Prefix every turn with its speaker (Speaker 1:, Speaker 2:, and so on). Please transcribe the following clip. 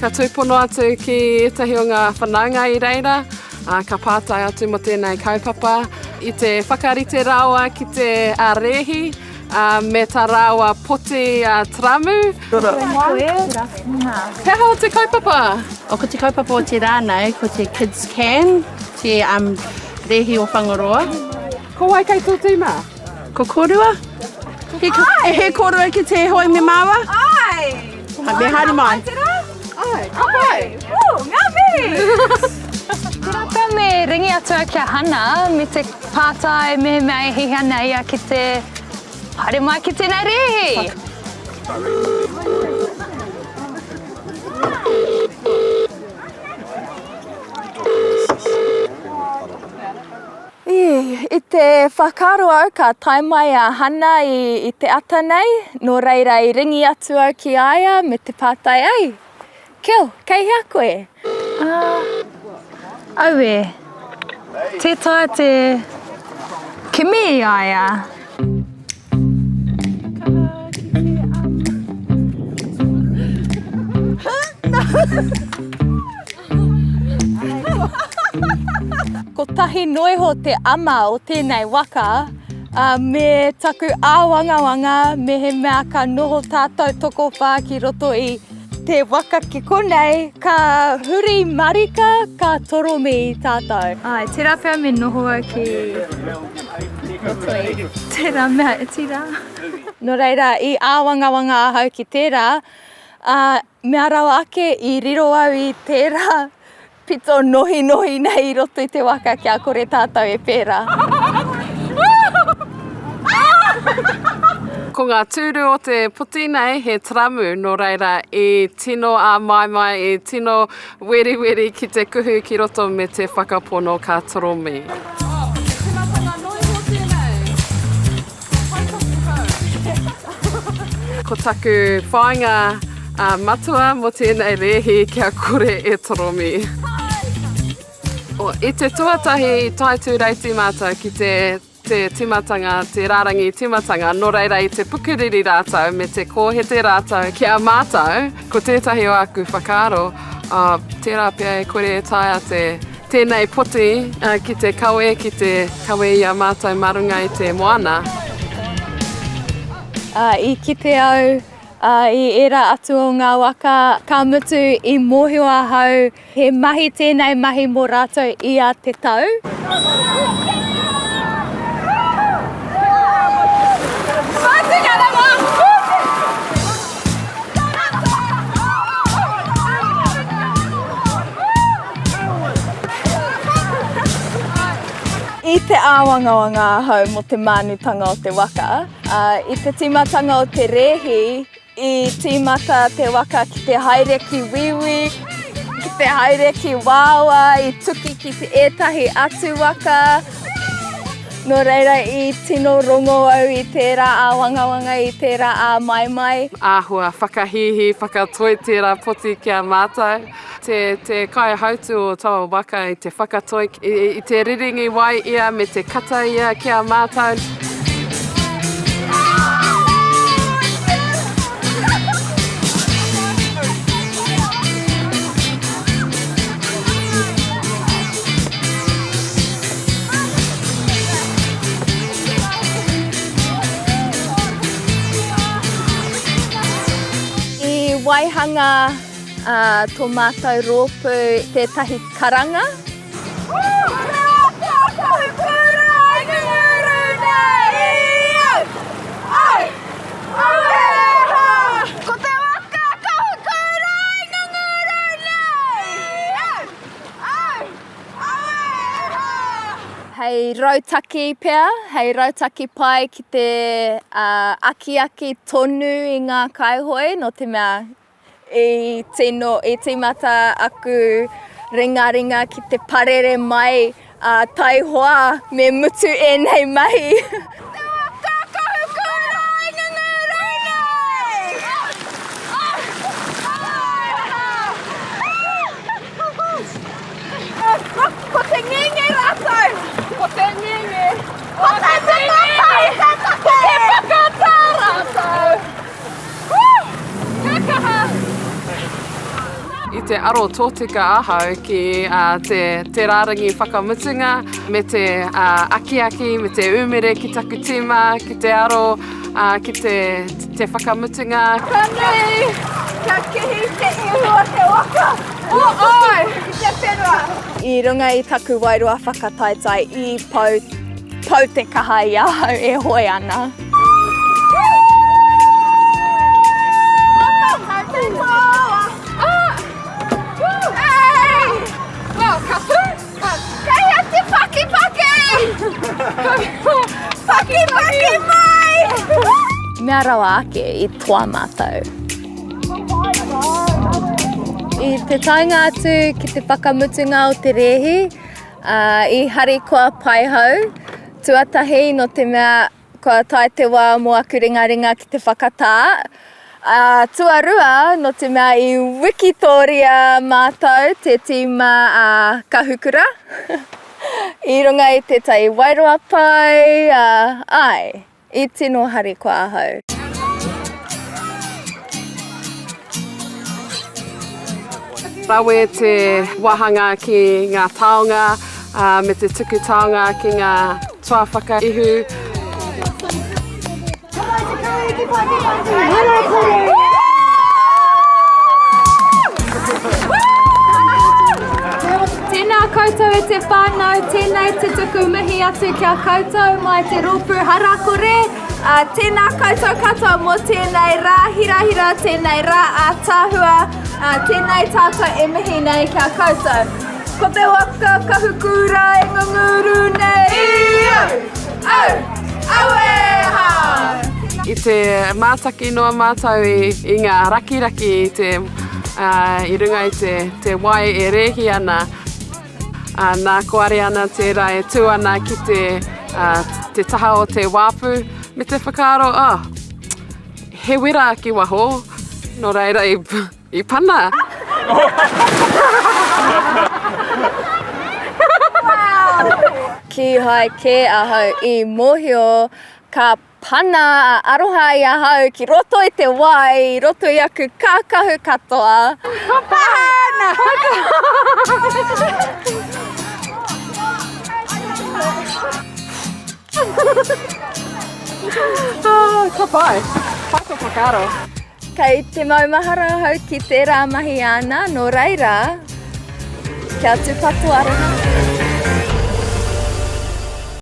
Speaker 1: Ka tūpono atu ki etahi o ngā whanaunga I reira, ka pātai atu mo tēnei kaupapa I te whakarite rawa ki te rehi, me tā rawa poti tramu. Pēha o te kaupapa?
Speaker 2: O ko te kaupapa o te rānei, ko te Kids Can, te rehi o Whangaroa.
Speaker 1: Ko wai kei tō tīma?
Speaker 2: Ko korua? He korua ki te hoi me māua?
Speaker 3: Ai!
Speaker 2: Me haere mai.
Speaker 1: Ai, ka pai!
Speaker 3: Ngā mihi! Tirapa me ringi atua kia hana, me te pātai me mei hi hana ia ki te haere mai ki tēnei rehi.
Speaker 4: I te whakaro au ka tae mai a hana I te ata nei, nō reira I ringi atu au ki aia me te pātai ai. Keo, kei hea koe?
Speaker 3: Aue, te tae te kimi I aia.
Speaker 4: Ko tahi noiho te ama o tēnei waka, me taku āwangawanga me he mea ka noho tātou toko whā ki roto I te waka ki konei, ka huri marika, ka toromi I tātou.
Speaker 3: Ai, tērā pēr me noho au ki roto I tērā mea e tira.
Speaker 4: No reira, I āwangawanga ahau ki tērā, mea rawa ake I riro au I tērā, pito nohi nei I roto I te waka kia kore tātou e pērā.
Speaker 1: Ko ngā tūru o te poti nei he tramu no reira I tino a mai I tino weri ki te kuhu ki roto me te whakapono ka toromi. Ko taku whainga matua mo tēnei rehi kia kore e toromi. I te tuatahi I taitū reiti mātou ki te timatanga, te rārangi timatanga, no reira I te pukuriri rātou me te kōhete rātou ki a mātou, ko tētahi o aku whakaaro, tērā pia e kore e taia tēnei poti ki te kawe I a mātou marunga I te moana.
Speaker 4: I kite au, I era atu o ngā waka, ka mutu I mōhio ahau, he mahi tēnei mahi mō rātou I a te tau. I te āwangawanga ahau mo te mānutanga o te waka, I te timatanga o te rehi, I tīmata te waka ki te haere ki wiwi, ki te haere ki wāwa, I tuki ki te ētahi atu waka. No reira I tino rongo au I tērā āwangawanga I tērā āmaimai.
Speaker 1: Āhua, whakahihi, whakatoi tērā poti kia mātou. Te kai hautu o tawa waka I te whakatoi, I te riringi wai ia me te kata ia kia mātou.
Speaker 4: Waihanga tō mātou rōpū tētahi karanga. Hei rautaki pia, hei rautaki pai ki te aki tonu I ngā kaihoi, no te mea I tīmata aku ringa ki te parere mai taihoa me mutu nei mahi. Ko te ngenge rātou! Ko te ngenge! Ko te ngenge! Ko te whakata rātou!
Speaker 1: I te aro tōtika ahau ki te rārangi whakamutunga me te aki, me te umere ki taku tīma, ki te aro, ki te whakamutunga.
Speaker 4: Kānei, ka kihi te iho te waka. Oi! Ki te whenua. I runga i taku wairua whakataetai i pau te kaha i ahau e hoi ana. Paki mai! Mea rawa ake i toa mātou. I te tainga atu ki te whakamutunga o te rehi, i hari kua pai hau, tuatahi no te mea kua tae te wā mo aku ringaringa ki te whakatā. Tuarua no te mea i wikitoria mātou te tīma kahukura. I runga i te tai wairua pai, ai, i tino hari kua ahau.
Speaker 1: Rawe te wahanga ki ngā taonga, me te tuku taonga ki ngā toa whakaihu.
Speaker 3: Tēnā koutou e te whānau, tēnei te tuku mihi atu kia koutou mai te rōpū harakore.
Speaker 4: Tēnā koutou katoa mō tēnei rā hirahira, tēnei rā ātāhua, tēnei tātou e mihi nei kia koutou. Ko te waka kahukura e nganguru nei. Au e ha!
Speaker 1: I te mātaki noa mātou i ngā rakiraki i runga i te wai e rehi ana. Nā koare ana tērā e tū ana ki te taha o te wāpu me te whakaaro, he wera ki waho, no reira i pana.
Speaker 4: Ki hai ke ahau i mōhio ka pana aroha i ahau ki roto i te wai, roto i aku kākahu katoa. Pana!
Speaker 1: Ka pai, pai ko whakaaro.
Speaker 4: Kei te maumahara hau ki tērā mahi ana, no reira, kia tupatu aroha.